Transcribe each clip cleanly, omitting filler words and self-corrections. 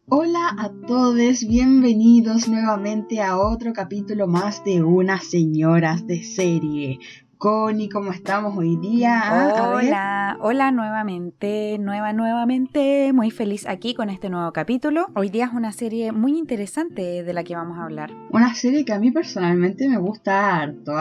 Hola a todos, bienvenidos nuevamente a otro capítulo más de Unas Señoras de Serie. Connie, ¿cómo estamos hoy día? Hola nuevamente, muy feliz aquí con este nuevo capítulo. Hoy día es una serie muy interesante de la que vamos a hablar. Una serie que a mí personalmente me gusta harto,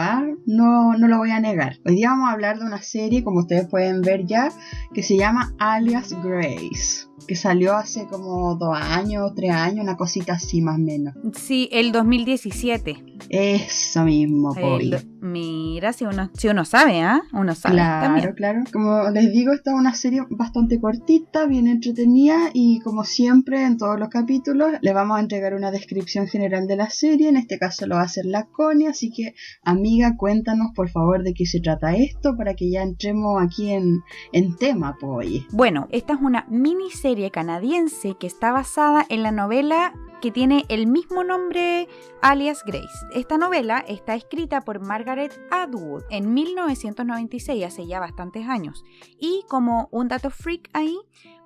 no lo voy a negar. Hoy día vamos a hablar de una serie, como ustedes pueden ver ya, que se llama Alias Grace, que salió hace como 2 años, 3 años, una cosita así más o menos. Sí, el 2017. Eso mismo, pollo. Mira, si uno sabe, uno sabe también. Claro. Como les digo, esta es una serie bastante cortita, bien entretenida y como siempre en todos los capítulos le vamos a entregar una descripción general de la serie. En este caso lo va a hacer la Connie, así que amiga, cuéntanos por favor de qué se trata esto para que ya entremos aquí en tema, pues. Bueno, esta es una miniserie canadiense que está basada en la novela que tiene el mismo nombre, Alias Grace. Esta novela está escrita por Margaret Atwood en 1996, hace ya bastantes años. Y como un dato freak ahí,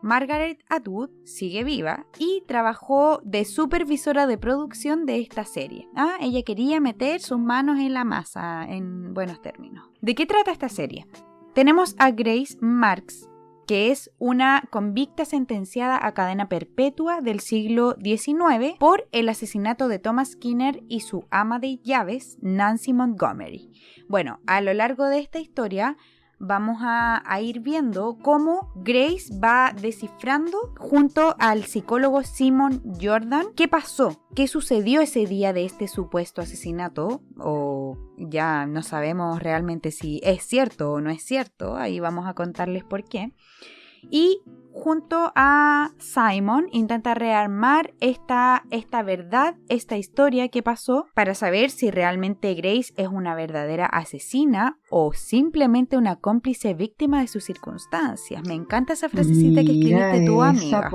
Margaret Atwood sigue viva y trabajó de supervisora de producción de esta serie. Ella quería meter sus manos en la masa, en buenos términos. ¿De qué trata esta serie? Tenemos a Grace Marks, que es una convicta sentenciada a cadena perpetua del siglo XIX por el asesinato de Thomas Skinner y su ama de llaves, Nancy Montgomery. Bueno, a lo largo de esta historia vamos a ir viendo cómo Grace va descifrando junto al psicólogo Simon Jordan qué pasó, qué sucedió ese día de este supuesto asesinato, o ya no sabemos realmente si es cierto o no es cierto, ahí vamos a contarles por qué. Y junto a Simon intenta rearmar esta verdad, esta historia que pasó para saber si realmente Grace es una verdadera asesina o simplemente una cómplice víctima de sus circunstancias. Me encanta esa frasecita que escribiste tú, amiga.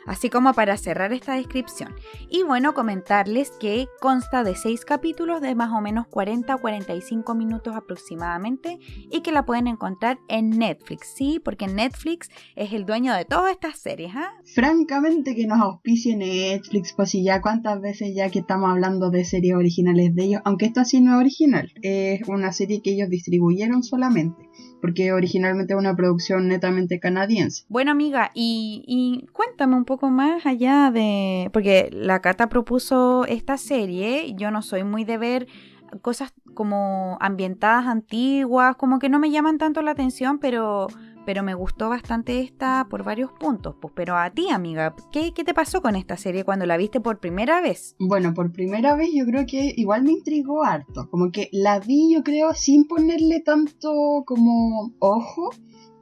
Así como para cerrar esta descripción. Y bueno, comentarles que consta de 6 capítulos de más o menos 40 o 45 minutos aproximadamente y que la pueden encontrar en Netflix, ¿sí? Porque Netflix es el dueño de todas estas series, Francamente que nos auspicie Netflix, pues si ya cuántas veces ya que estamos hablando de series originales de ellos, aunque esta sí no es original, es una serie que ellos distribuyeron solamente, porque originalmente es una producción netamente canadiense. Bueno, amiga, y cuéntame un poco más allá de... Porque la Cata propuso esta serie, yo no soy muy de ver cosas como ambientadas antiguas, como que no me llaman tanto la atención, pero me gustó bastante esta por varios puntos. Pues, pero a ti, amiga, ¿qué te pasó con esta serie cuando la viste por primera vez? Bueno, por primera vez yo creo que igual me intrigó harto, como que la vi yo creo sin ponerle tanto como ojo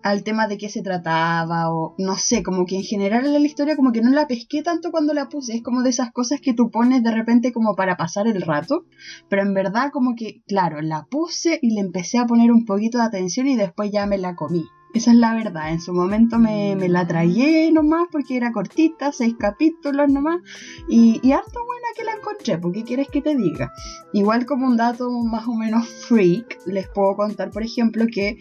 al tema de qué se trataba o no sé, como que en general en la historia como que no la pesqué tanto cuando la puse, es como de esas cosas que tú pones de repente como para pasar el rato, pero en verdad como que, claro, la puse y le empecé a poner un poquito de atención y después ya me la comí. Esa es la verdad, en su momento me la tragué nomás porque era cortita, 6 capítulos nomás y harto buena que la encontré, porque quieres que te diga. Igual como un dato más o menos freak, les puedo contar por ejemplo que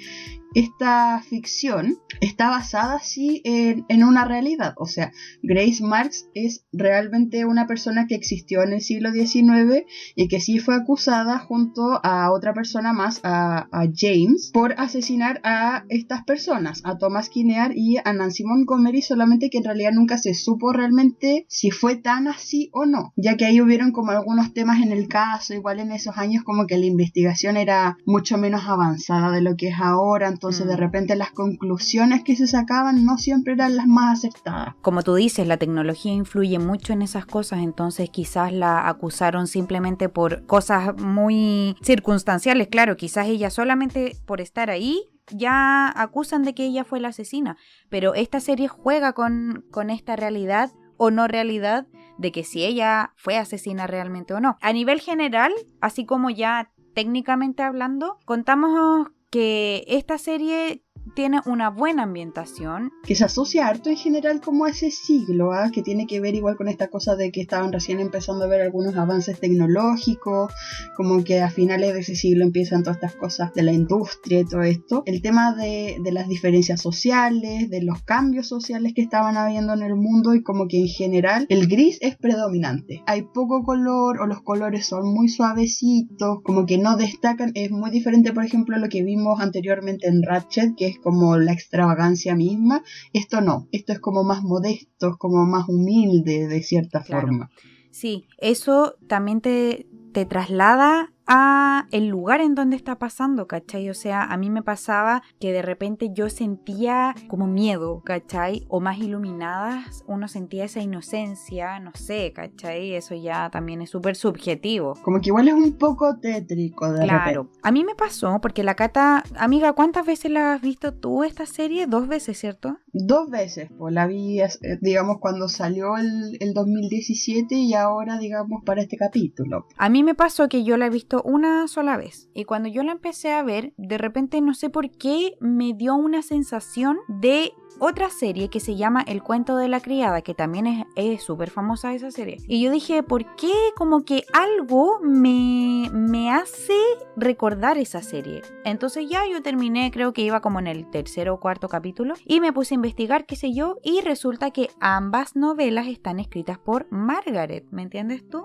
esta ficción está basada sí en una realidad, o sea, Grace Marks es realmente una persona que existió en el siglo XIX y que sí fue acusada junto a otra persona más, a James, por asesinar a estas personas, a Thomas Skinner y a Nancy Montgomery, solamente que en realidad nunca se supo realmente si fue tan así o no, ya que ahí hubieron como algunos temas en el caso, igual en esos años como que la investigación era mucho menos avanzada de lo que es ahora, entonces de repente las conclusiones que se sacaban no siempre eran las más acertadas. Como tú dices, la tecnología influye mucho en esas cosas, entonces quizás la acusaron simplemente por cosas muy circunstanciales. Claro, quizás ella solamente por estar ahí ya acusan de que ella fue la asesina, pero esta serie juega con esta realidad o no realidad de que si ella fue asesina realmente o no. A nivel general, así como ya técnicamente hablando, contamos que esta serie tiene una buena ambientación. Que se asocia harto en general como a ese siglo, que tiene que ver igual con esta cosa de que estaban recién empezando a ver algunos avances tecnológicos, como que a finales de ese siglo empiezan todas estas cosas de la industria y todo esto. El tema de las diferencias sociales, de los cambios sociales que estaban habiendo en el mundo, y como que en general el gris es predominante. Hay poco color o los colores son muy suavecitos, como que no destacan. Es muy diferente, por ejemplo, a lo que vimos anteriormente en Ratched, que es como la extravagancia misma. Esto no, esto es como más modesto, es como más humilde de cierta forma. Sí, eso también te traslada a el lugar en donde está pasando, ¿cachai? O sea, a mí me pasaba que de repente yo sentía como miedo, ¿cachai? O más iluminadas, uno sentía esa inocencia, no sé, ¿cachai? Eso ya también es súper subjetivo. Como que igual es un poco tétrico de repente. Claro, a mí me pasó porque la Cata, amiga, ¿cuántas veces la has visto tú esta serie? 2 veces, ¿cierto? 2 veces, pues la vi, digamos, cuando salió el 2017 y ahora, digamos, para este capítulo. A mí me pasó que yo la he visto una sola vez y cuando yo la empecé a ver, de repente no sé por qué me dio una sensación de otra serie que se llama El cuento de la criada, que también es súper famosa esa serie. Y yo dije, ¿por qué como que algo me hace recordar esa serie? Entonces ya yo terminé, creo que iba como en el 3er o 4º capítulo y me puse a investigar, qué sé yo, y resulta que ambas novelas están escritas por Margaret, ¿me entiendes tú?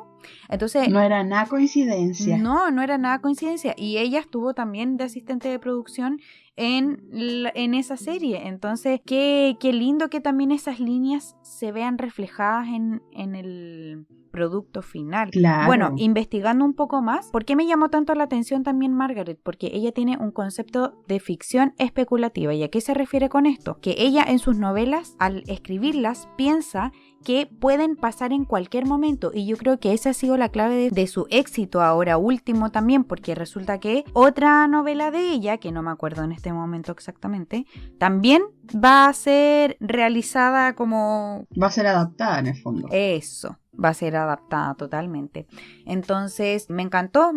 Entonces, no era nada coincidencia. No era nada coincidencia. Y ella estuvo también de asistente de producción en esa serie. Entonces, qué lindo que también esas líneas se vean reflejadas en el producto final. Claro. Bueno, investigando un poco más, ¿por qué me llamó tanto la atención también Margaret? Porque ella tiene un concepto de ficción especulativa. ¿Y a qué se refiere con esto? Que ella en sus novelas, al escribirlas, piensa que pueden pasar en cualquier momento, y yo creo que esa ha sido la clave de su éxito ahora último también, porque resulta que otra novela de ella, que no me acuerdo en este momento exactamente, también va a ser realizada como... va a ser adaptada en el fondo. Eso. Va a ser adaptada totalmente. Entonces me encantó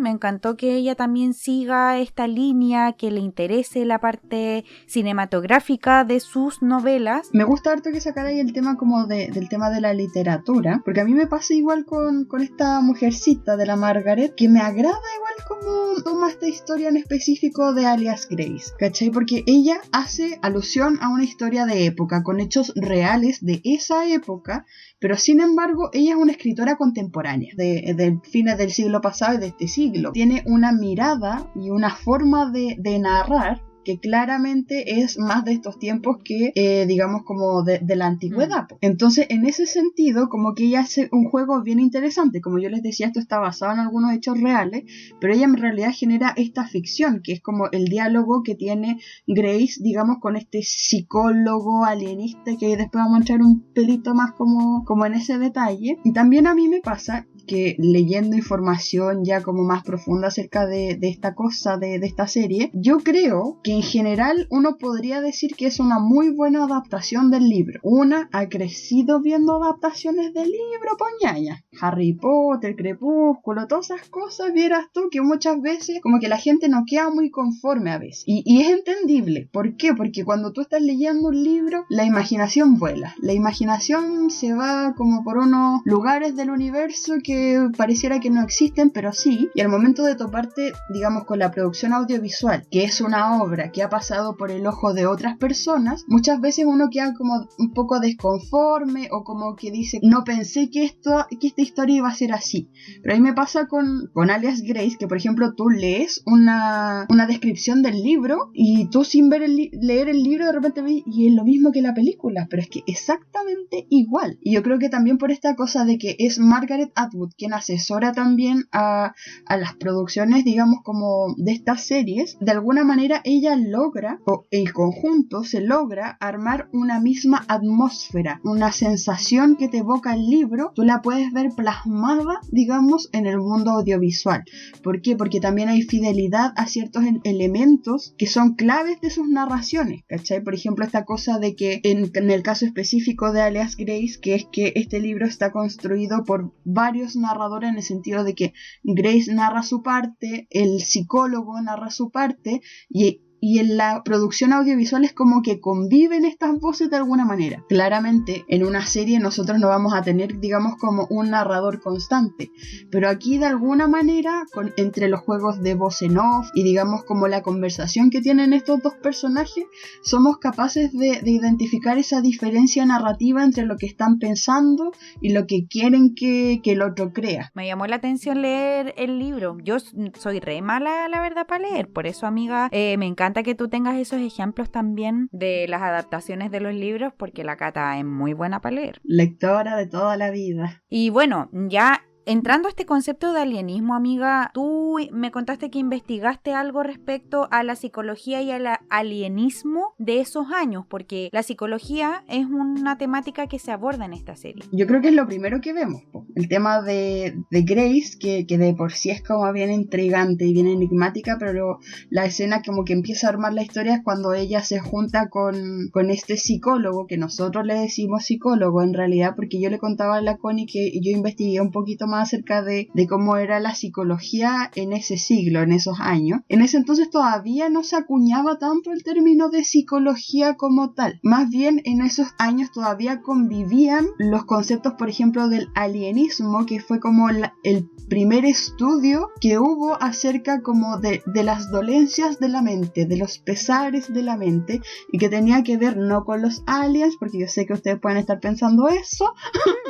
que ella también siga esta línea, que le interese la parte cinematográfica de sus novelas. Me gusta harto que sacara ahí el tema como del tema de la literatura, porque a mí me pasa igual con esta mujercita de la Margaret, que me agrada igual como toma esta historia en específico de Alias Grace, ¿cachai? Porque ella hace alusión a una historia de época, con hechos reales de esa época, pero sin embargo ella es una escritora contemporánea de fines del siglo pasado y de este siglo. Tiene una mirada y una forma de narrar que claramente es más de estos tiempos que, digamos, como de la antigüedad. Entonces, en ese sentido, como que ella hace un juego bien interesante. Como yo les decía, esto está basado en algunos hechos reales, pero ella en realidad genera esta ficción, que es como el diálogo que tiene Grace, digamos, con este psicólogo alienista, que después vamos a entrar un pelito más como en ese detalle. Y también a mí me pasa que leyendo información ya como más profunda acerca de esta cosa, de esta serie, yo creo que en general uno podría decir que es una muy buena adaptación del libro. Una ha crecido viendo adaptaciones del libro, poñaña. Harry Potter, Crepúsculo, todas esas cosas, vieras tú que muchas veces como que la gente no queda muy conforme a veces. Y es entendible. ¿Por qué? Porque cuando tú estás leyendo un libro, la imaginación vuela. La imaginación se va como por unos lugares del universo que pareciera que no existen, pero sí. Y al momento de toparte, digamos, con la producción audiovisual, que es una obra que ha pasado por el ojo de otras personas, muchas veces uno queda como un poco desconforme o como que dice, no pensé que esta historia iba a ser así. Pero a mí me pasa con Alias Grace, que por ejemplo tú lees una descripción del libro y tú sin leer el libro de repente ves y es lo mismo que la película, pero es que exactamente igual. Y yo creo que también por esta cosa de que es Margaret Atwood quien asesora también a las producciones, digamos, como de estas series, de alguna manera ella logra, o el conjunto se logra armar una misma atmósfera, una sensación que te evoca el libro, tú la puedes ver plasmada, digamos, en el mundo audiovisual. ¿Por qué? Porque también hay fidelidad a ciertos elementos que son claves de sus narraciones, ¿cachai? Por ejemplo, esta cosa de que en el caso específico de Alias Grace, que es que este libro está construido por varios narradores en el sentido de que Grace narra su parte, el psicólogo narra su parte y y en la producción audiovisual es como que conviven estas voces de alguna manera. Claramente en una serie nosotros no vamos a tener, digamos, como un narrador constante, pero aquí de alguna manera entre los juegos de voz en off y digamos como la conversación que tienen estos dos personajes, somos capaces de identificar esa diferencia narrativa entre lo que están pensando y lo que quieren que el otro crea. Me llamó la atención leer el libro. Yo soy re mala, la verdad, para leer. Por eso, amiga, me encanta que tú tengas esos ejemplos también de las adaptaciones de los libros, porque la Cata es muy buena para leer. Lectora de toda la vida. Y bueno, ya entrando a este concepto de alienismo, amiga, tú me contaste que investigaste algo respecto a la psicología y al alienismo de esos años, porque la psicología es una temática que se aborda en esta serie. Yo creo que es lo primero que vemos, el tema de Grace, que de por sí es como bien intrigante y bien enigmática, pero la escena como que empieza a armar la historia es cuando ella se junta con este psicólogo, que nosotros le decimos psicólogo en realidad, porque yo le contaba a la Connie que yo investigué un poquito más acerca de cómo era la psicología en ese siglo, en esos años. En ese entonces todavía no se acuñaba tanto el término de psicología como tal. Más bien en esos años todavía convivían los conceptos, por ejemplo, del alienismo, que fue como el primer estudio que hubo acerca como de las dolencias de la mente, de los pesares de la mente, y que tenía que ver no con los aliens, porque yo sé que ustedes pueden estar pensando eso,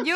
yo.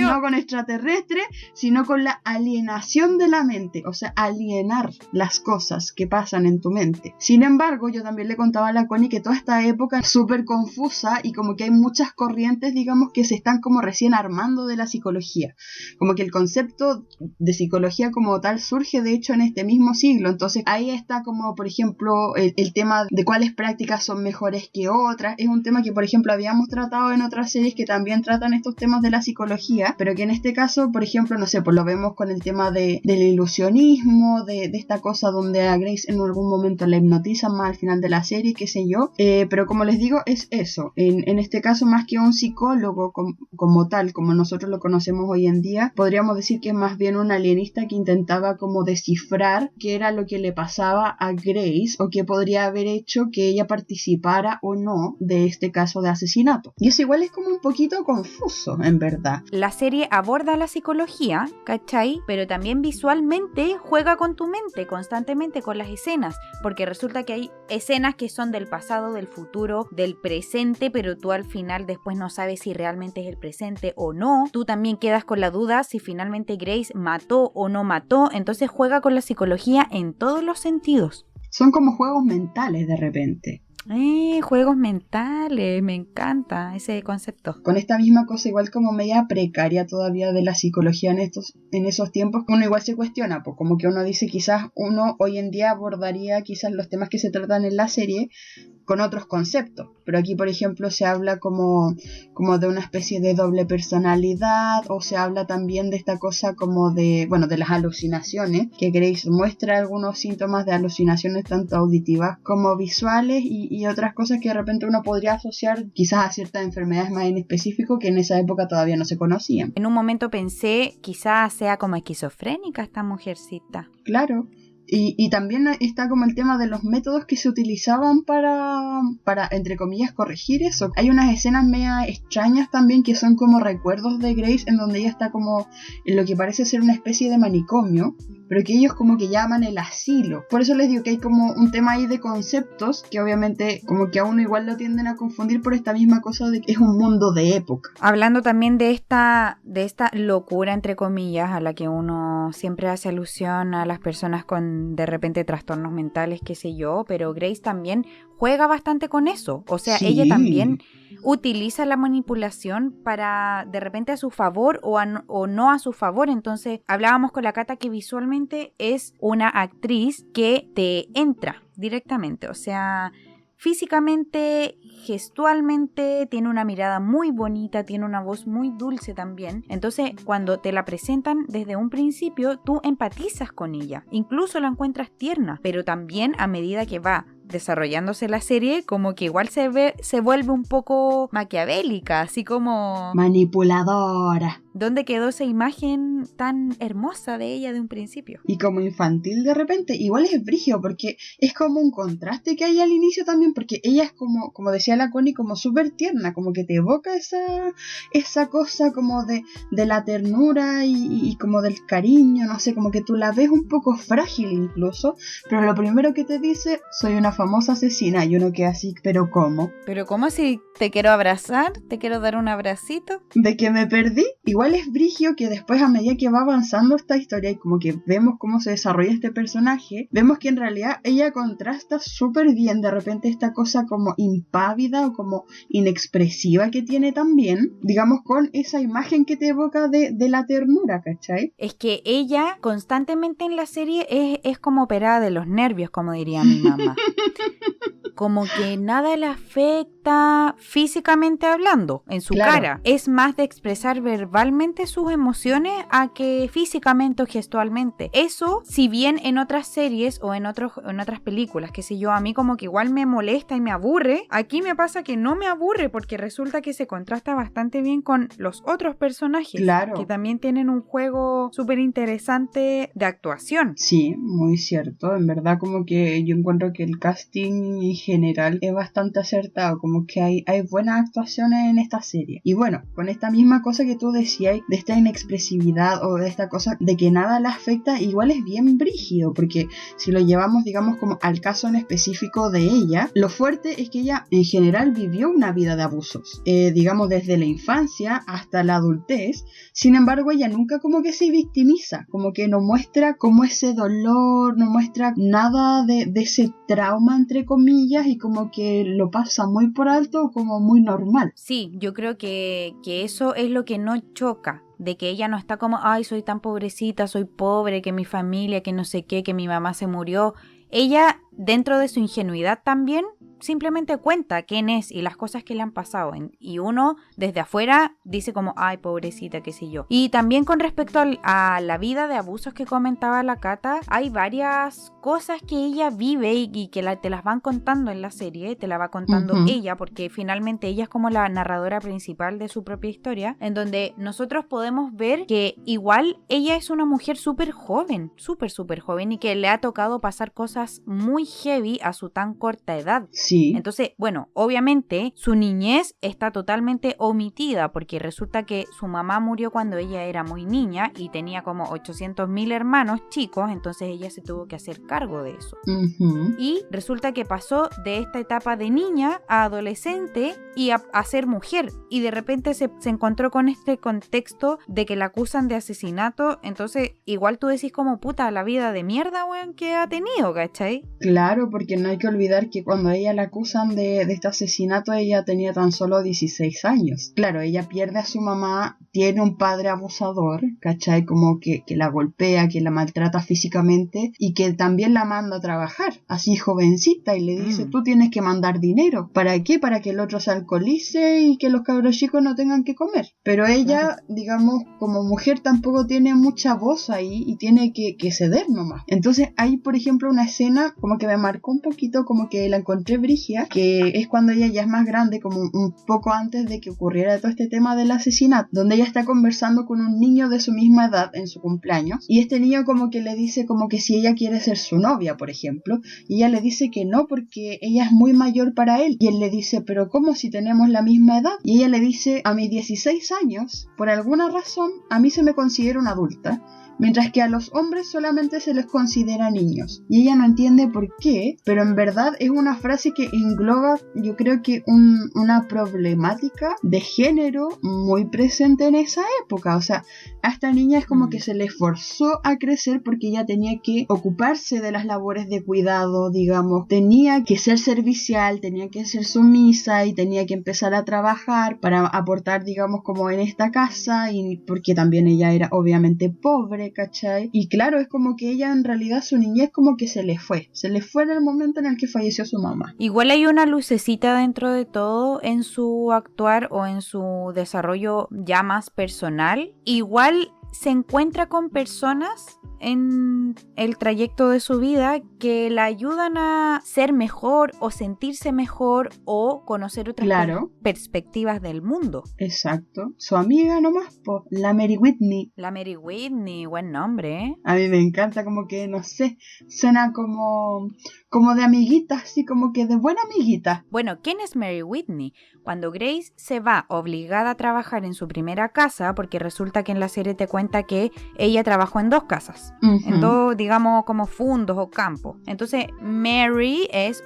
no con extraterrestres, sino con la alienación de la mente, o sea, alienar las cosas que pasan en tu mente. Sin embargo, yo también le contaba a la Connie que toda esta época es súper confusa y como que hay muchas corrientes, digamos, que se están como recién armando de la psicología. Como que el concepto de psicología como tal surge de hecho en este mismo siglo. Entonces ahí está como, por ejemplo, el tema de cuáles prácticas son mejores que otras. Es un tema que, por ejemplo, habíamos tratado en otras series que también tratan estos temas de la psicología, pero que en este caso, por ejemplo, no sé, pues lo vemos con el tema del ilusionismo, de esta cosa donde a Grace en algún momento la hipnotizan más al final de la serie, qué sé yo, pero como les digo, es eso, en este caso más que un psicólogo como tal, como nosotros lo conocemos hoy en día, podríamos decir que es más bien un alienista que intentaba como descifrar qué era lo que le pasaba a Grace o qué podría haber hecho que ella participara o no de este caso de asesinato. Y eso igual es como un poquito confuso, en verdad. La serie aborda la psicología, ¿cachai? Pero también visualmente juega con tu mente constantemente, con las escenas, porque resulta que hay escenas que son del pasado, del futuro, del presente, pero tú al final después no sabes si realmente es el presente o no. Tú también quedas con la duda si finalmente Grace mató o no mató, entonces juega con la psicología en todos los sentidos. Son como juegos mentales de repente. Juegos mentales, me encanta ese concepto. Con esta misma cosa igual como media precaria todavía de la psicología en esos tiempos, uno igual se cuestiona, pues como que uno dice quizás uno hoy en día abordaría quizás los temas que se tratan en la serie con otros conceptos, pero aquí por ejemplo se habla como de una especie de doble personalidad, o se habla también de esta cosa como de las alucinaciones, que Grace muestra algunos síntomas de alucinaciones tanto auditivas como visuales y otras cosas que de repente uno podría asociar quizás a ciertas enfermedades más en específico que en esa época todavía no se conocían. En un momento pensé quizás sea como esquizofrénica esta mujercita. Claro. Y también está como el tema de los métodos que se utilizaban para, entre comillas, corregir eso. Hay unas escenas media extrañas también que son como recuerdos de Grace en donde ella está como en lo que parece ser una especie de manicomio, pero que ellos como que llaman el asilo. Por eso les digo que hay como un tema ahí de conceptos que obviamente como que a uno igual lo tienden a confundir por esta misma cosa de que es un mundo de época. Hablando también de esta locura, entre comillas, a la que uno siempre hace alusión a las personas con de repente trastornos mentales, qué sé yo, pero Grace también juega bastante con eso. O sea, sí. Ella también utiliza la manipulación para de repente a su favor o no a su favor. Entonces hablábamos con la Cata que visualmente es una actriz que te entra directamente, o sea, físicamente, gestualmente, tiene una mirada muy bonita, tiene una voz muy dulce también. Entonces, cuando te la presentan desde un principio, tú empatizas con ella. Incluso la encuentras tierna, pero también a medida que va desarrollándose la serie, como que igual se vuelve un poco maquiavélica, así como... Manipuladora. ¿Dónde quedó esa imagen tan hermosa de ella de un principio? Y como infantil de repente, igual es brígido, porque es como un contraste que hay al inicio también, porque ella es como decía la Connie, como súper tierna, como que te evoca esa cosa como de la ternura y como del cariño, no sé, como que tú la ves un poco frágil incluso, pero lo primero que te dice, soy una famosa asesina, y uno queda así, ¿pero cómo? ¿Pero cómo si te quiero abrazar? ¿Te quiero dar un abracito? ¿De que me perdí? Igual es brigio que después, a medida que va avanzando esta historia y como que vemos cómo se desarrolla este personaje, vemos que en realidad ella contrasta súper bien de repente esta cosa como impávida o como inexpresiva que tiene también, digamos, con esa imagen que te evoca de la ternura, ¿cachai? Es que ella constantemente en la serie es como operada de los nervios, como diría mi mamá. Como que nada le afecta físicamente hablando en su cara. Es más de expresar verbalmente sus emociones a que físicamente o gestualmente. Eso, si bien en otras series o en otras películas, qué sé yo, a mí como que igual me molesta y me aburre, aquí me pasa que no me aburre porque resulta que se contrasta bastante bien con los otros personajes. Claro. Que también tienen un juego súper interesante de actuación. Sí, muy cierto. En verdad como que yo encuentro que el casting en general es bastante acertado, como que hay buenas actuaciones en esta serie. Y bueno, con esta misma cosa que tú decías, de esta inexpresividad o de esta cosa de que nada la afecta, igual es bien brígido, porque si lo llevamos, digamos, como al caso en específico de ella, lo fuerte es que ella en general vivió una vida de abusos, digamos desde la infancia hasta la adultez. Sin embargo, ella nunca como que se victimiza, como que no muestra como ese dolor, no muestra nada de ese trauma entre comillas, y como que lo pasa muy por alto, como muy normal. Sí, yo creo que eso es lo que no choca, de que ella no está como, ay, soy tan pobrecita, soy pobre, que mi familia, que no sé qué, que mi mamá se murió. Ella, dentro de su ingenuidad también, simplemente cuenta quién es y las cosas que le han pasado. Y uno, desde afuera, dice como, ay, pobrecita, qué sé yo. Y también con respecto a la vida de abusos que comentaba la Cata, hay varias cosas que ella vive y que te las van contando en la serie, te la va contando ella, porque finalmente ella es como la narradora principal de su propia historia, en donde nosotros podemos ver que igual ella es una mujer súper joven, súper joven, y que le ha tocado pasar cosas muy heavy a su tan corta edad. Sí. Entonces, bueno, obviamente su niñez está totalmente omitida porque resulta que su mamá murió cuando ella era muy niña y tenía como 800.000 hermanos chicos, entonces ella se tuvo que hacer cargo de eso. Y resulta que pasó de esta etapa de niña a adolescente y a ser mujer, y de repente se encontró con este contexto de que la acusan de asesinato. Entonces igual tú decís como, puta, la vida de mierda, weón, que ha tenido, ¿cachai? Claro, porque no hay que olvidar que cuando ella la acusan de este asesinato, ella tenía tan solo 16 años. Claro, ella pierde a su mamá, tiene un padre abusador, ¿cachai? Como que la golpea, que la maltrata físicamente y que también la manda a trabajar, así jovencita, y le dice, tú tienes que mandar dinero. ¿Para qué? Para que el otro se alcoholice y que los cabros chicos no tengan que comer. Pero ella, digamos, como mujer tampoco tiene mucha voz ahí y tiene que ceder nomás. Entonces hay, por ejemplo, una escena como que me marcó un poquito, como que la encontré brígida, que es cuando ella ya es más grande, como un poco antes de que ocurriera todo este tema del asesinato, donde ella está conversando con un niño de su misma edad en su cumpleaños, y este niño como que le dice como que si ella quiere ser su novia, por ejemplo, y ella le dice que no porque ella es muy mayor para él, y él le dice, pero ¿cómo si tenemos la misma edad? Y ella le dice, a mis 16 años, por alguna razón, a mí se me considera una adulta, mientras que a los hombres solamente se les considera niños. Y ella no entiende por qué, pero en verdad es una frase que engloba, yo creo que una problemática de género muy presente en esa época. O sea, a esta niña es como que se le forzó a crecer porque ella tenía que ocuparse de las labores de cuidado, digamos, tenía que ser servicial, tenía que ser sumisa y tenía que empezar a trabajar para aportar, digamos, como en esta casa, y porque también ella era obviamente pobre, ¿cachai? Y claro, es como que ella en realidad su niñez como que se le fue en el momento en el que falleció su mamá. Igual hay una lucecita dentro de todo en su actuar o en su desarrollo ya más personal. Igual se encuentra con personas en el trayecto de su vida que la ayudan a ser mejor o sentirse mejor o conocer otras perspectivas del mundo. Exacto. Su amiga nomás, po, la Mary Whitney. La Mary Whitney, buen nombre, ¿eh? A mí me encanta, como que, no sé, suena como de amiguita, así como que de buena amiguita. Bueno, ¿quién es Mary Whitney? Cuando Grace se va obligada a trabajar en su primera casa, porque resulta que en la serie te cuenta que ella trabajó en 2 casas, en 2, digamos, como fundos o campos. Entonces, Mary es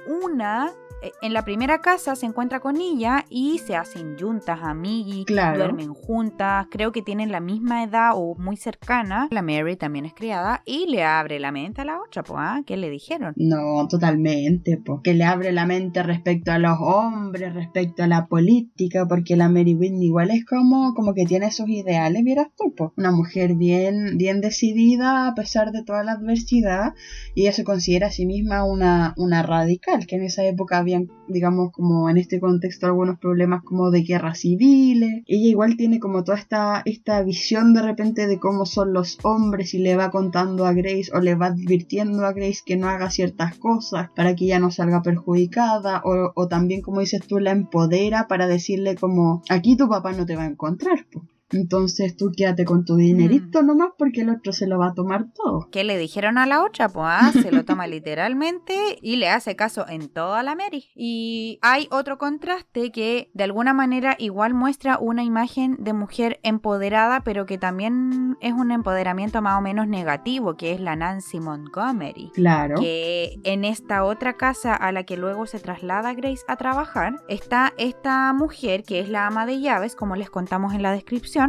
en la primera casa se encuentra con ella y se hacen juntas, amiguis, duermen juntas, creo que tienen la misma edad o muy cercana. La Mary también es criada y le abre la mente a la otra, ¿qué le dijeron? No, totalmente, que le abre la mente respecto a los hombres, respecto a la política, porque la Mary Whitney igual es como que tiene sus ideales, vieras tú, una mujer bien decidida a pesar de toda la adversidad, y ella se considera a sí misma una radical, que en esa época había, digamos, como en este contexto algunos problemas como de guerras civiles. Ella igual tiene como toda esta visión de repente de cómo son los hombres, y le va contando a Grace o le va advirtiendo a Grace que no haga ciertas cosas para que ella no salga perjudicada, o también, como dices tú, la empodera para decirle como, aquí tu papá no te va a encontrar, entonces tú quédate con tu dinerito nomás, porque el otro se lo va a tomar todo. ¿Qué le dijeron a la otra? Se lo toma literalmente y le hace caso en toda la Mary. Y hay otro contraste que de alguna manera igual muestra una imagen de mujer empoderada, pero que también es un empoderamiento más o menos negativo, que es la Nancy Montgomery. Claro. Que en esta otra casa a la que luego se traslada Grace a trabajar, está esta mujer que es la ama de llaves, como les contamos en la descripción,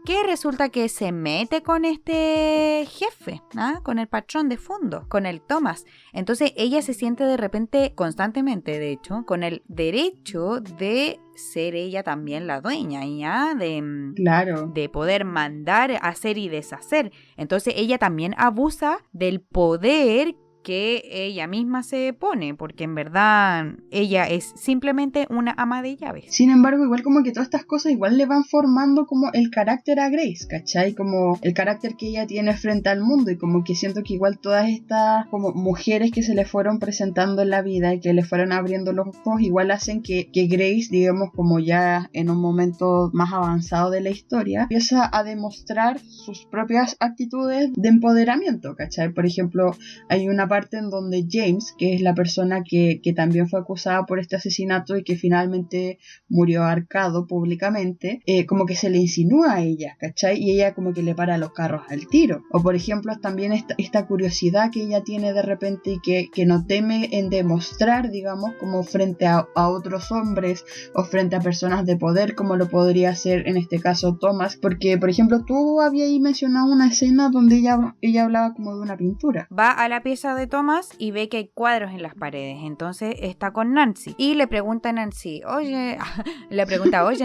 que resulta que se mete con este jefe, con el patrón de fondo, con el Thomas. Entonces ella se siente de repente, constantemente de hecho, con el derecho de ser ella también la dueña, de poder mandar, hacer y deshacer. Entonces ella también abusa del poder que ella misma se pone, porque en verdad ella es simplemente una ama de llaves. Sin embargo, igual como que todas estas cosas igual le van formando como el carácter a Grace, ¿cachai? Como el carácter que ella tiene frente al mundo, y como que siento que igual todas estas como mujeres que se le fueron presentando en la vida y que le fueron abriendo los ojos, igual hacen que Grace, digamos, como ya en un momento más avanzado de la historia, empieza a demostrar sus propias actitudes de empoderamiento, ¿cachai? Por ejemplo, hay una parte en donde James, que es la persona que también fue acusada por este asesinato y que finalmente murió ahorcado públicamente, como que se le insinúa a ella, ¿cachai? Y ella como que le para los carros al tiro. O por ejemplo también esta curiosidad que ella tiene de repente y que no teme en demostrar, digamos, como frente a otros hombres o frente a personas de poder, como lo podría hacer en este caso Thomas, porque por ejemplo tú habías mencionado una escena donde ella hablaba como de una pintura. Va a la pieza de Thomas y ve que hay cuadros en las paredes, entonces está con Nancy y le pregunta a Nancy, oye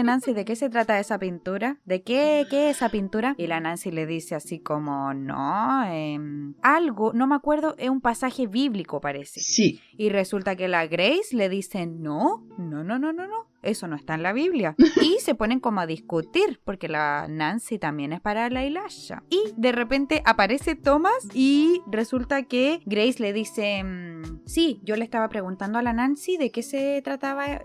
Nancy, ¿de qué se trata esa pintura? ¿De qué es esa pintura? Y la Nancy le dice así como, no, algo, no me acuerdo, es un pasaje bíblico parece. Sí. Y resulta que la Grace le dice, no, eso no está en la Biblia. Y se ponen como a discutir, porque la Nancy también es para la Elisha. Y de repente aparece Thomas y resulta que Grace le dice, sí, yo le estaba preguntando a la Nancy de qué se trataba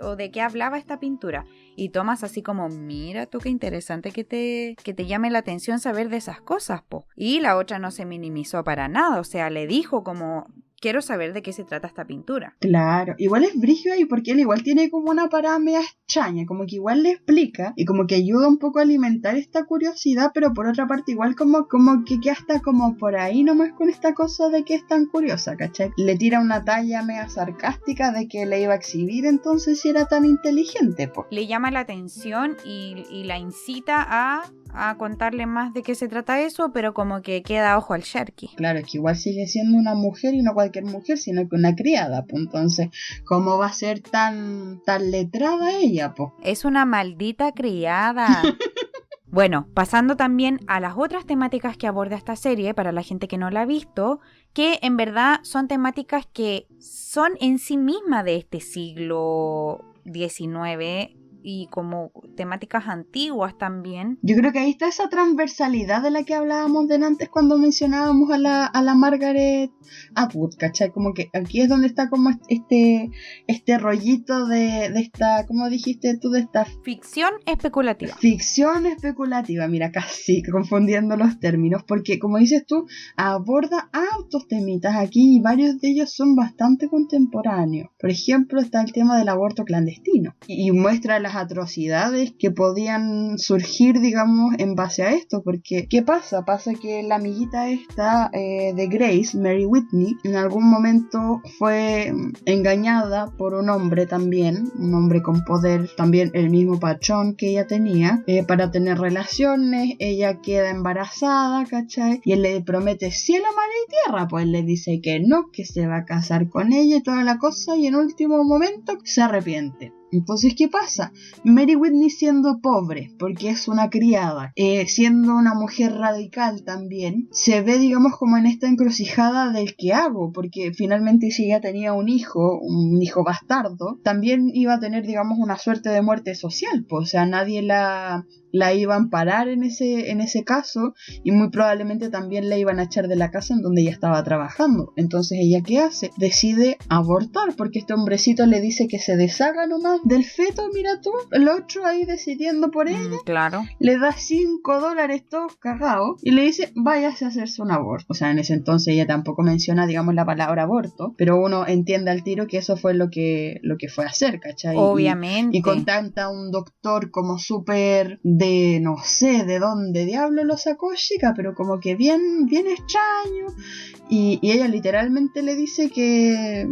o de qué hablaba esta pintura. Y Thomas así como, mira tú qué interesante que te llame la atención saber de esas cosas, po. Y la otra no se minimizó para nada, o sea, le dijo como, quiero saber de qué se trata esta pintura. Claro, igual es brígido ahí porque él igual tiene como una parada media extraña, como que igual le explica y como que ayuda un poco a alimentar esta curiosidad, pero por otra parte igual como que hasta como por ahí nomás con esta cosa de que es tan curiosa, ¿cachai? Le tira una talla media sarcástica de que le iba a exhibir entonces si era tan inteligente, po. Le llama la atención y la incita a contarle más de qué se trata eso, pero como que queda ojo al Sharky. Claro, es que igual sigue siendo una mujer y no cualquier mujer, sino que una criada, pues entonces, ¿cómo va a ser tan letrada ella, pues? Es una maldita criada. Bueno, pasando también a las otras temáticas que aborda esta serie, para la gente que no la ha visto, que en verdad son temáticas que son en sí mismas de este siglo XIX, y como temáticas antiguas también. Yo creo que ahí está esa transversalidad de la que hablábamos antes cuando mencionábamos a la Margaret Atwood, ¿cachai? Como que aquí es donde está como este rollito de esta, ¿cómo dijiste tú? De esta ficción especulativa. Ficción especulativa, mira, casi confundiendo los términos, porque como dices tú, aborda hartos temitas aquí y varios de ellos son bastante contemporáneos. Por ejemplo, está el tema del aborto clandestino y muestra las atrocidades que podían surgir, digamos, en base a esto, porque ¿qué pasa? Pasa que la amiguita esta de Grace, Mary Whitney, en algún momento fue engañada por un hombre también, un hombre con poder, también el mismo patrón que ella tenía, para tener relaciones. Ella queda embarazada, ¿cachai? Y él le promete cielo, mar y tierra, pues él le dice que no, que se va a casar con ella y toda la cosa, y en último momento se arrepiente. Entonces, ¿qué pasa? Mary Whitney, siendo pobre, porque es una criada, siendo una mujer radical también, se ve, digamos, como en esta encrucijada del qué hago, porque finalmente si ella tenía un hijo bastardo, también iba a tener, digamos, una suerte de muerte social, pues, o sea, nadie la iba a amparar en ese caso, y muy probablemente también la iban a echar de la casa en donde ella estaba trabajando. Entonces, ¿ella qué hace? Decide abortar, porque este hombrecito le dice que se deshaga nomás del feto, mira tú, el otro ahí decidiendo por ella. Claro. Le da $5 todos cagados y le dice, váyase a hacerse un aborto. O sea, en ese entonces ella tampoco menciona, digamos, la palabra aborto, pero uno entiende al tiro que eso fue lo que fue a hacer, ¿cachai? Obviamente. Y contacta a un doctor como súper de, no sé de dónde diablo lo sacó, chica, pero como que bien extraño. Y ella literalmente le dice que,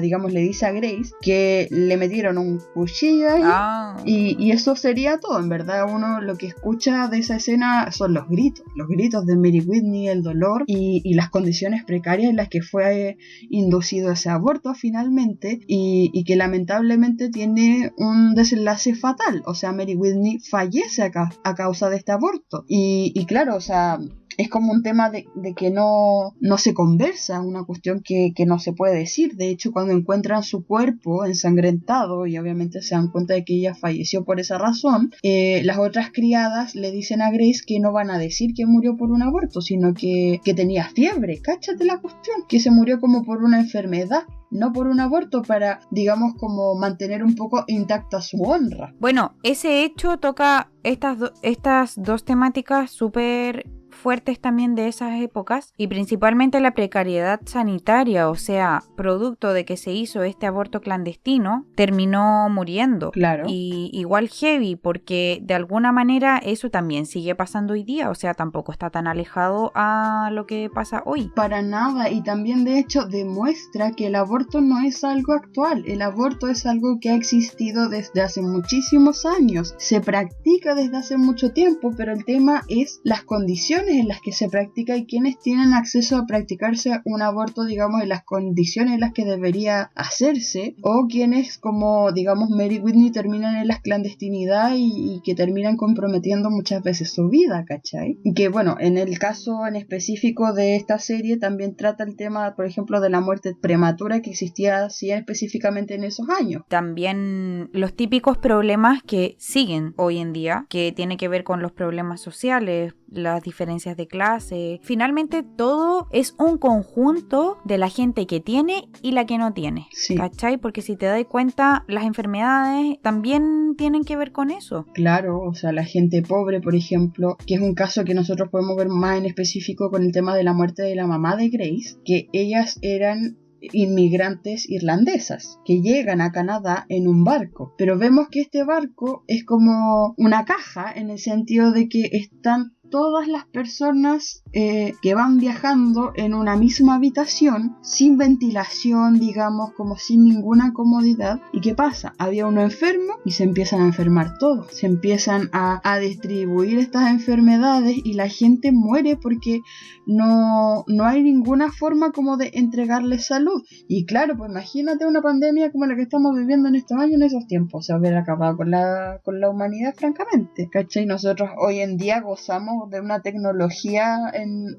digamos, le dice a Grace que le metieron un cuchillo ahí, y eso sería todo. En verdad, uno lo que escucha de esa escena son los gritos de Mary Whitney, el dolor y las condiciones precarias en las que fue inducido ese aborto finalmente, y que lamentablemente tiene un desenlace fatal. O sea, Mary Whitney fallece a causa de este aborto. Y claro, o sea, es como un tema de que no se conversa, una cuestión que no se puede decir. De hecho, cuando encuentran su cuerpo ensangrentado y obviamente se dan cuenta de que ella falleció por esa razón, las otras criadas le dicen a Grace que no van a decir que murió por un aborto, sino que tenía fiebre. Cáchate la cuestión, que se murió como por una enfermedad, no por un aborto, para, digamos, como mantener un poco intacta su honra. Bueno, ese hecho toca estas dos temáticas súper fuertes también de esas épocas, y principalmente la precariedad sanitaria, o sea, producto de que se hizo este aborto clandestino, terminó muriendo. Claro. Y igual heavy, porque de alguna manera eso también sigue pasando hoy día, o sea, tampoco está tan alejado a lo que pasa hoy. Para nada, y también de hecho demuestra que el aborto no es algo actual. El aborto es algo que ha existido desde hace muchísimos años, se practica desde hace mucho tiempo, pero el tema es las condiciones en las que se practica y quienes tienen acceso a practicarse un aborto, digamos, en las condiciones en las que debería hacerse, o quienes, como digamos Mary Whitney, terminan en la clandestinidad y que terminan comprometiendo muchas veces su vida, ¿cachai? Y que bueno, en el caso en específico de esta serie también trata el tema, por ejemplo, de la muerte prematura que existía así específicamente en esos años. También los típicos problemas que siguen hoy en día, que tiene que ver con los problemas sociales, las diferencias de clase. Finalmente todo es un conjunto de la gente que tiene y la que no tiene, sí. ¿Cachai? Porque si te das cuenta, las enfermedades también tienen que ver con eso. Claro, o sea, la gente pobre, por ejemplo, que es un caso que nosotros podemos ver más en específico con el tema de la muerte de la mamá de Grace, que ellas eran inmigrantes irlandesas que llegan a Canadá en un barco, pero vemos que este barco es como una caja, en el sentido de que están todas las personas que van viajando en una misma habitación, sin ventilación, digamos, como sin ninguna comodidad. ¿Y qué pasa? Había uno enfermo y se empiezan a enfermar todos, se empiezan a distribuir estas enfermedades y la gente muere porque no hay ninguna forma como de entregarle salud. Y claro, pues imagínate una pandemia como la que estamos viviendo en estos años, en esos tiempos, se hubiera acabado con la humanidad, francamente, ¿cachai? Nosotros hoy en día gozamos de una tecnología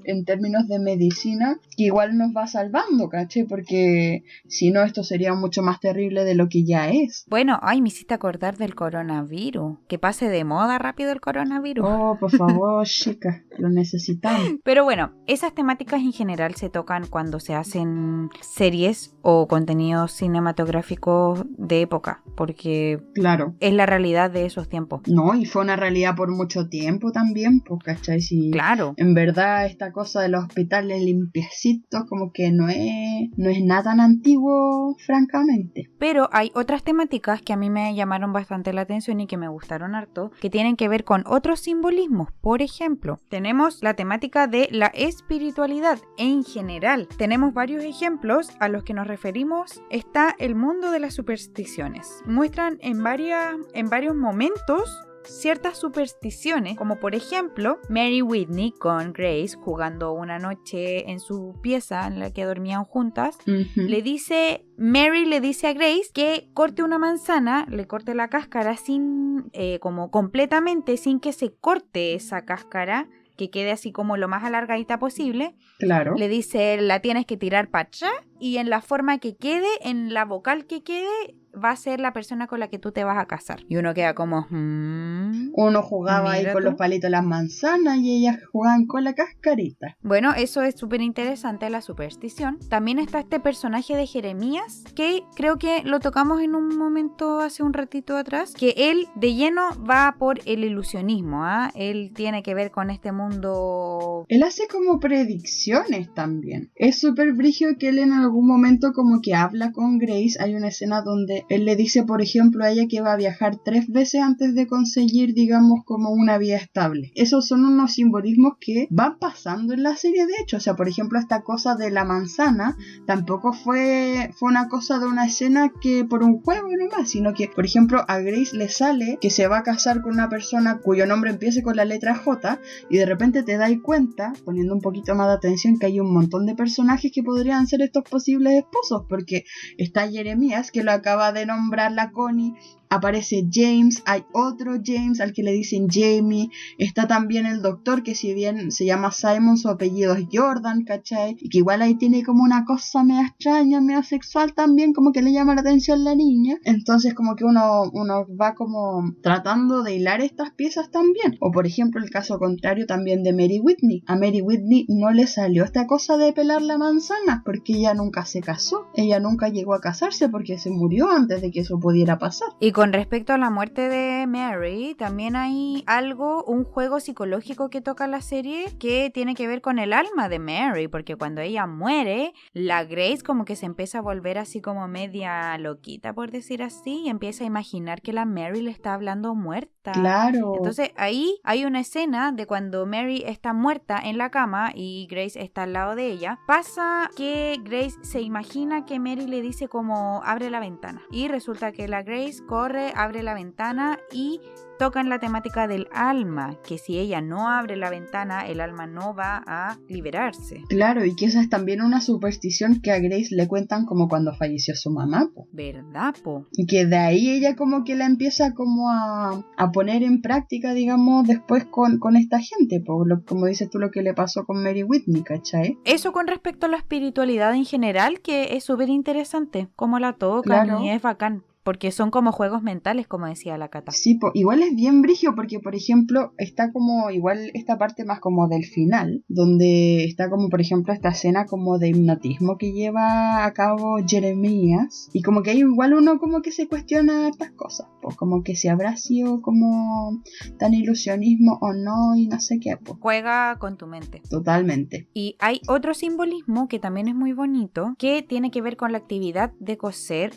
en términos de medicina que igual nos va salvando, ¿cachai? Porque si no, esto sería mucho más terrible de lo que ya es. Bueno, ay, me hiciste acordar del coronavirus. Que pase de moda rápido el coronavirus. Oh, por favor, chicas, lo necesitamos. Pero bueno, esas temáticas en general se tocan cuando se hacen series o contenidos cinematográficos de época, porque claro, es la realidad de esos tiempos. No, y fue una realidad por mucho tiempo también, pues, ¿cachai? Si claro. En verdad esta cosa de los hospitales limpiecitos como que no es nada tan antiguo, francamente. Pero hay otras temáticas que a mí me llamaron bastante la atención y que me gustaron harto, que tienen que ver con otros simbolismos. Por ejemplo, tenemos la temática de la espiritualidad en general. Tenemos varios ejemplos a los que nos referimos. Está el mundo de las supersticiones. Muestran en varios momentos ciertas supersticiones, como por ejemplo Mary Whitney con Grace jugando una noche en su pieza en la que dormían juntas. Mary le dice a Grace que corte una manzana, le corte la cáscara como completamente, sin que se corte esa cáscara, que quede así como lo más alargadita posible. Claro. Le dice, la tienes que tirar para atrás y en la forma que quede, en la vocal que quede, va a ser la persona con la que tú te vas a casar. Y uno queda como... Uno jugaba ahí con los palitos de las manzanas y ellas jugaban con la cascarita. Bueno, eso es súper interesante, la superstición. También está este personaje de Jeremías, que creo que lo tocamos en un momento hace un ratito atrás, que él de lleno va por el ilusionismo, ¿ah? Él tiene que ver con este mundo... Él hace como predicciones también. Es súper brígido que él en algún momento como que habla con Grace. Hay una escena donde él le dice, por ejemplo, a ella que va a viajar 3 veces antes de conseguir, digamos, como una vida estable. Esos son unos simbolismos que van pasando en la serie, de hecho. O sea, por ejemplo, esta cosa de la manzana tampoco fue una cosa de una escena que por un juego nomás, sino que, por ejemplo, a Grace le sale que se va a casar con una persona cuyo nombre empiece con la letra J y de repente te das cuenta, poniendo un poquito más de atención, que hay un montón de personajes que podrían ser estos posibles esposos, porque está Jeremías, que lo acaba de nombrar la Connie, aparece James, hay otro James al que le dicen Jamie, está también el doctor que si bien se llama Simon, su apellido es Jordan, ¿cachai? Y que igual ahí tiene como una cosa media extraña, media sexual también, como que le llama la atención la niña, entonces como que uno va como tratando de hilar estas piezas también. O por ejemplo el caso contrario también de Mary Whitney. A Mary Whitney no le salió esta cosa de pelar la manzana porque ella nunca se casó, ella nunca llegó a casarse porque se murió antes de que eso pudiera pasar. Y con respecto a la muerte de Mary, también hay un juego psicológico que toca la serie que tiene que ver con el alma de Mary, porque cuando ella muere, la Grace como que se empieza a volver así como media loquita, por decir así, y empieza a imaginar que la Mary le está hablando muerta. Claro. Entonces ahí hay una escena de cuando Mary está muerta en la cama y Grace está al lado de ella. Pasa que Grace se imagina que Mary le dice como abre la ventana, y resulta que la Grace corre, abre la ventana y tocan la temática del alma, que si ella no abre la ventana, el alma no va a liberarse. Claro, y que esa es también una superstición que a Grace le cuentan como cuando falleció su mamá, po. ¿Verdad, po? Y que de ahí ella como que la empieza como a poner en práctica, digamos, después con esta gente, po. Como dices tú, lo que le pasó con Mary Whitney, ¿cachai? Eso con respecto a la espiritualidad en general, que es súper interesante, como la tocan, claro. Y es bacán. Porque son como juegos mentales, como decía la Cata. Sí, igual es bien brígido porque, por ejemplo, está como igual esta parte más como del final, donde está como, por ejemplo, esta escena como de hipnotismo que lleva a cabo Jeremías. Y como que hay igual uno como que se cuestiona estas cosas, pues como que si habrá sido como tan ilusionismo o no y no sé qué. Pues. Juega con tu mente. Totalmente. Y hay otro simbolismo que también es muy bonito, que tiene que ver con la actividad de coser.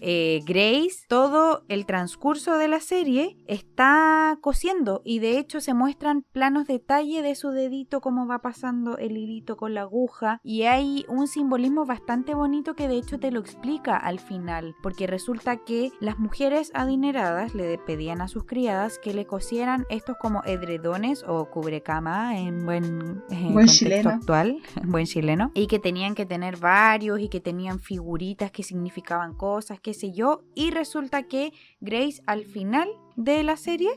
Grace, todo el transcurso de la serie está cosiendo y de hecho se muestran planos detalle de su dedito, cómo va pasando el hilito con la aguja, y hay un simbolismo bastante bonito que de hecho te lo explica al final, porque resulta que las mujeres adineradas le pedían a sus criadas que le cosieran estos como edredones o cubrecama en buen contexto chileno. Actual, buen chileno, y que tenían que tener varios y que tenían figuritas que significaban cosas, qué sé yo, y resulta que Grace al final de la serie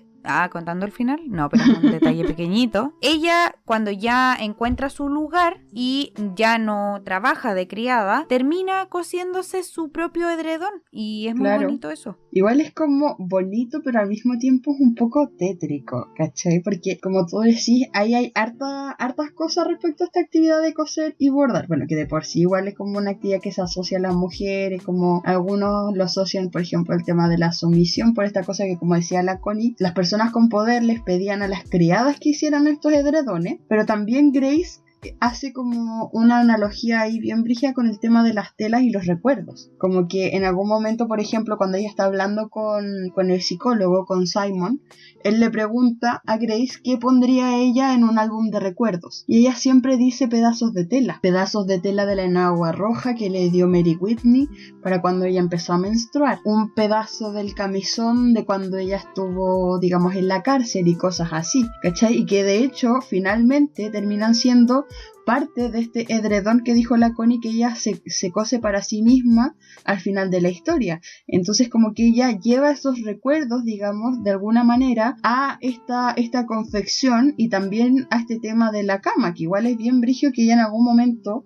¿Contando el final? No, pero es un detalle pequeñito. Ella, cuando ya encuentra su lugar y ya no trabaja de criada, termina cosiéndose su propio edredón. Y es muy bonito eso. Igual es como bonito, pero al mismo tiempo es un poco tétrico, ¿cachai? Porque como tú decís, ahí hay hartas cosas respecto a esta actividad de coser y bordar. Bueno, que de por sí igual es como una actividad que se asocia a las mujeres, como algunos lo asocian, por ejemplo, el tema de la sumisión, por esta cosa que, como decía la Connie, las personas con poder les pedían a las criadas que hicieran estos edredones, pero también Grace hace como una analogía ahí bien brígida con el tema de las telas y los recuerdos. Como que en algún momento, por ejemplo, cuando ella está hablando con el psicólogo, con Simon, él le pregunta a Grace qué pondría ella en un álbum de recuerdos. Y ella siempre dice pedazos de tela de la enagua roja que le dio Mary Whitney para cuando ella empezó a menstruar. Un pedazo del camisón de cuando ella estuvo, digamos, en la cárcel y cosas así, ¿cachai? Y que de hecho, finalmente terminan siendo parte de este edredón que dijo la Connie que ella se cose para sí misma al final de la historia. Entonces como que ella lleva esos recuerdos, digamos, de alguna manera a esta confección y también a este tema de la cama, que igual es bien brígido que ella en algún momento,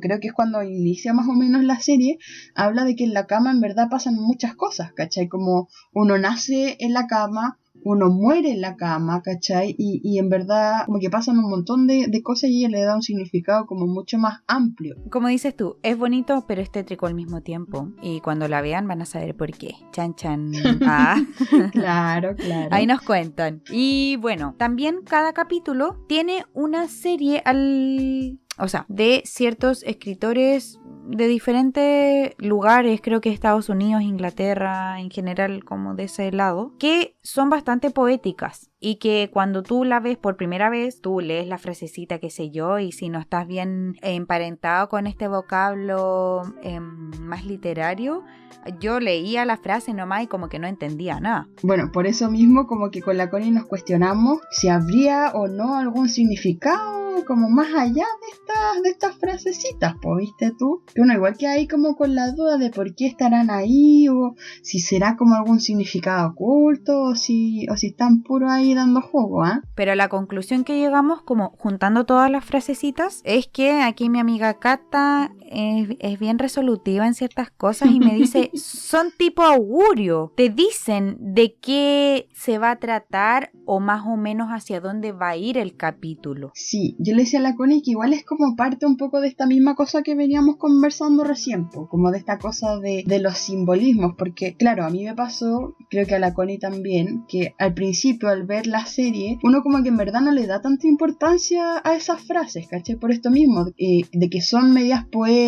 creo que es cuando inicia más o menos la serie, habla de que en la cama en verdad pasan muchas cosas, ¿cachai? Como uno nace en la cama, uno muere en la cama, ¿cachai? Y en verdad como que pasan un montón de cosas y ella le da un significado como mucho más amplio. Como dices tú, es bonito pero es tétrico al mismo tiempo. Y cuando la vean van a saber por qué. Chan, chan. Claro. Ahí nos cuentan. Y bueno, también cada capítulo tiene una serie de ciertos escritores de diferentes lugares, creo que Estados Unidos, Inglaterra, en general como de ese lado, que son bastante poéticas y que cuando tú la ves por primera vez, tú lees la frasecita, qué sé yo, y si no estás bien emparentado con este vocablo más literario, yo leía la frase nomás y como que no entendía nada. Bueno, por eso mismo como que con la Connie nos cuestionamos si habría o no algún significado como más allá de estas frasecitas, pues, ¿viste tú? Que uno igual que ahí como con la duda de por qué estarán ahí, o si será como algún significado oculto, o si están puro ahí dando juego, ¿ah? Pero la conclusión que llegamos, como juntando todas las frasecitas, es que aquí mi amiga Cata es bien resolutiva en ciertas cosas y me dice, son tipo augurio, te dicen de qué se va a tratar o más o menos hacia dónde va a ir el capítulo. Sí, yo le decía a la Connie que igual es como parte un poco de esta misma cosa que veníamos conversando recién, como de esta cosa de los simbolismos, porque claro, a mí me pasó, creo que a la Connie también, que al principio al ver la serie, uno como que en verdad no le da tanta importancia a esas frases, ¿cachai? Por esto mismo, de que son medias poéticas,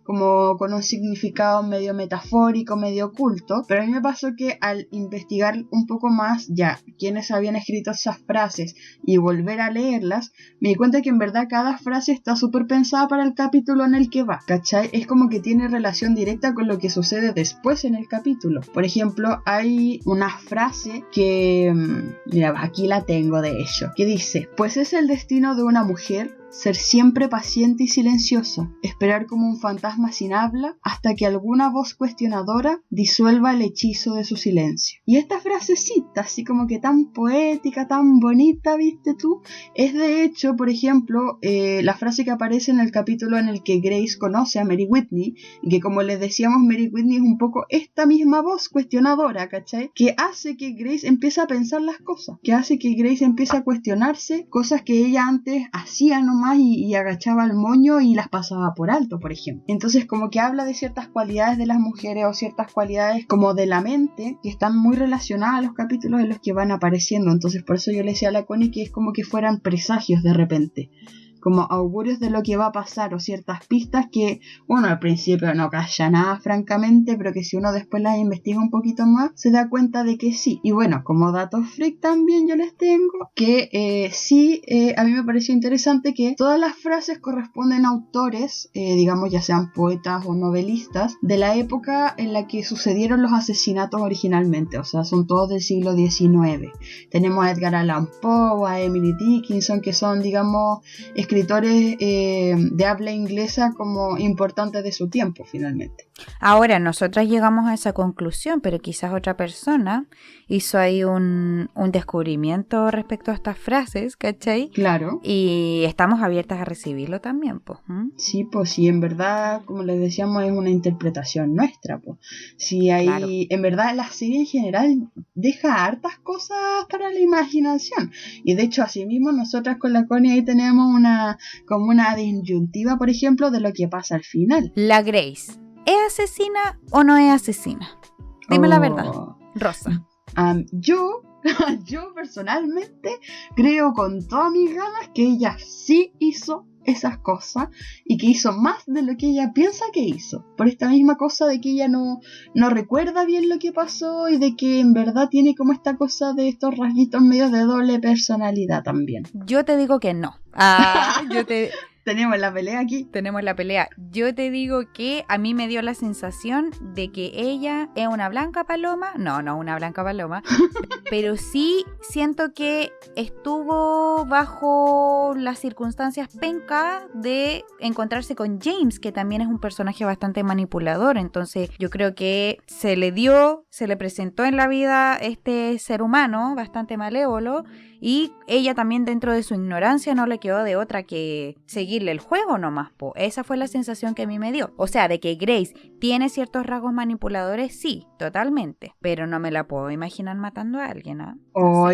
como con un significado medio metafórico, medio oculto, pero a mí me pasó que al investigar un poco más ya quiénes habían escrito esas frases y volver a leerlas, me di cuenta que en verdad cada frase está súper pensada para el capítulo en el que va, ¿cachai? Es como que tiene relación directa con lo que sucede después en el capítulo. Por ejemplo, hay una frase que, mira, aquí la tengo de hecho, que dice, pues es el destino de una mujer ser siempre paciente y silenciosa, esperar como un fantasma sin habla hasta que alguna voz cuestionadora disuelva el hechizo de su silencio. Y esta frasecita, así como que tan poética, tan bonita, ¿viste tú? Es de hecho, por ejemplo, la frase que aparece en el capítulo en el que Grace conoce a Mary Whitney, y que como les decíamos, Mary Whitney es un poco esta misma voz cuestionadora, ¿cachai? Que hace que Grace empiece a pensar las cosas, que hace que Grace empiece a cuestionarse cosas que ella antes hacía nomás y agachaba el moño y las pasaba por alto, por ejemplo. Entonces como que habla de ciertas cualidades de las mujeres o ciertas cualidades como de la mente que están muy relacionadas a los capítulos en los que van apareciendo. Entonces por eso yo le decía a la Connie que es como que fueran presagios de repente, como augurios de lo que va a pasar o ciertas pistas que uno al principio no calla nada francamente, pero que si uno después las investiga un poquito más se da cuenta de que sí. Y bueno, como datos freak también yo les tengo que a mí me pareció interesante que todas las frases corresponden a autores, digamos ya sean poetas o novelistas, de la época en la que sucedieron los asesinatos originalmente, o sea, son todos del siglo XIX. Tenemos a Edgar Allan Poe, a Emily Dickinson, que son, digamos, escritores escritores de habla inglesa como importantes de su tiempo, finalmente. Ahora, nosotras llegamos a esa conclusión, pero quizás otra persona hizo ahí un descubrimiento respecto a estas frases, ¿cachai? Claro. Y estamos abiertas a recibirlo también, pues. Sí, pues sí, en verdad, como les decíamos, es una interpretación nuestra, pues. Sí, hay, Claro. en verdad, la serie en general deja hartas cosas para la imaginación. Y de hecho, así mismo, nosotras con la Connie ahí tenemos como una disyuntiva, por ejemplo, de lo que pasa al final. La Grace, ¿es asesina o no es asesina? Dime la verdad, Rosa. Yo personalmente creo con todas mis ganas que ella sí hizo esas cosas y que hizo más de lo que ella piensa que hizo, por esta misma cosa de que ella no recuerda bien lo que pasó y de que en verdad tiene como esta cosa de estos rasguitos medios de doble personalidad también. Yo te digo que no. Tenemos la pelea aquí. Tenemos la pelea. Yo te digo que a mí me dio la sensación de que ella es una blanca paloma. No una blanca paloma. Pero sí siento que estuvo bajo las circunstancias pencas de encontrarse con James, que también es un personaje bastante manipulador. Entonces yo creo que se le presentó en la vida este ser humano bastante malévolo. Y ella también, dentro de su ignorancia, no le quedó de otra que seguirle el juego nomás, po. Esa fue la sensación que a mí me dio. O sea, de que Grace tiene ciertos rasgos manipuladores, sí, totalmente. Pero no me la puedo imaginar matando a alguien, ¿ah?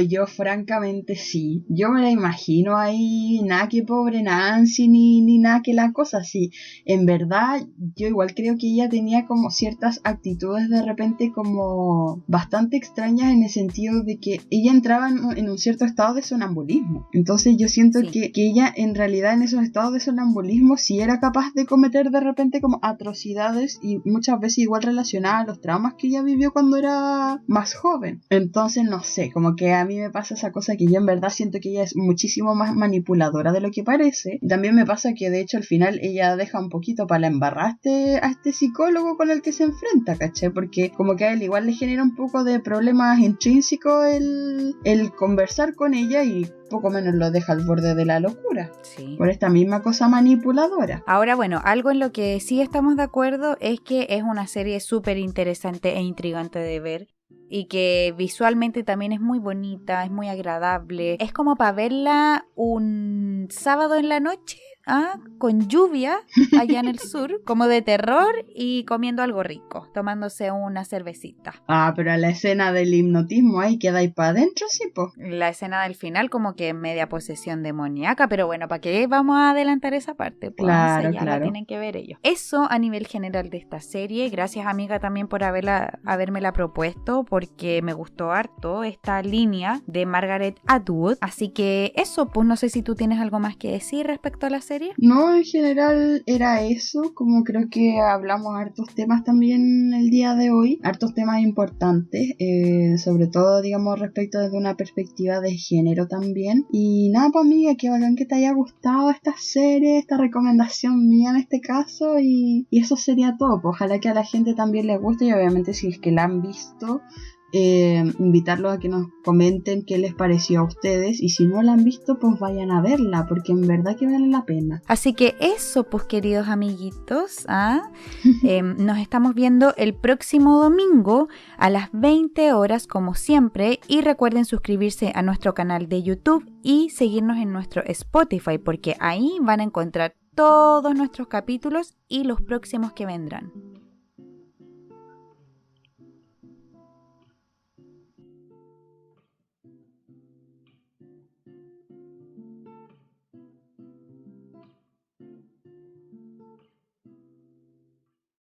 Yo francamente sí. Yo me la imagino ahí, nada que pobre Nancy, ni nada que la cosa así. En verdad, yo igual creo que ella tenía como ciertas actitudes de repente como bastante extrañas, en el sentido de que ella entraba en un cierto estado de sonambulismo. Entonces yo siento que ella en realidad en esos estados de sonambulismo sí era capaz de cometer de repente como atrocidades, y muchas veces igual relacionadas a los traumas que ella vivió cuando era más joven. Entonces no sé, como que a mí me pasa esa cosa que yo en verdad siento que ella es muchísimo más manipuladora de lo que parece. También me pasa que de hecho al final ella deja un poquito para la embarrar a este psicólogo con el que se enfrenta, ¿cachai? Porque como que a él igual le genera un poco de problemas intrínsecos el conversar con ella, y poco menos lo deja al borde de la locura. Sí. Por esta misma cosa manipuladora. Ahora, bueno, algo en lo que sí estamos de acuerdo es que es una serie súper interesante e intrigante de ver. Y que visualmente también es muy bonita, es muy agradable. Es como para verla un sábado en la noche, con lluvia allá en el sur, como de terror, y comiendo algo rico, tomándose una cervecita. Pero la escena del hipnotismo ahí queda ahí para adentro, sí, po. La escena del final como que media posesión demoníaca, pero bueno, ¿para qué vamos a adelantar esa parte? Pues claro. La tienen que ver ellos. Eso a nivel general de esta serie. Gracias, amiga, también por habérmela propuesto, porque me gustó harto esta línea de Margaret Atwood. Así que eso, pues no sé si tú tienes algo más que decir respecto a la serie. No, en general era eso, como creo que hablamos hartos temas también el día de hoy, hartos temas importantes, sobre todo digamos respecto desde una perspectiva de género también. Y nada, pues amiga, que bacán que te haya gustado esta serie, esta recomendación mía en este caso, y eso sería todo. Pues ojalá que a la gente también les guste, y obviamente si es que la han visto, invitarlos a que nos comenten qué les pareció a ustedes, y si no la han visto, pues vayan a verla, porque en verdad que vale la pena. Así que eso, pues queridos amiguitos, nos estamos viendo el próximo domingo a las 20 horas como siempre, y recuerden suscribirse a nuestro canal de YouTube y seguirnos en nuestro Spotify, porque ahí van a encontrar todos nuestros capítulos y los próximos que vendrán.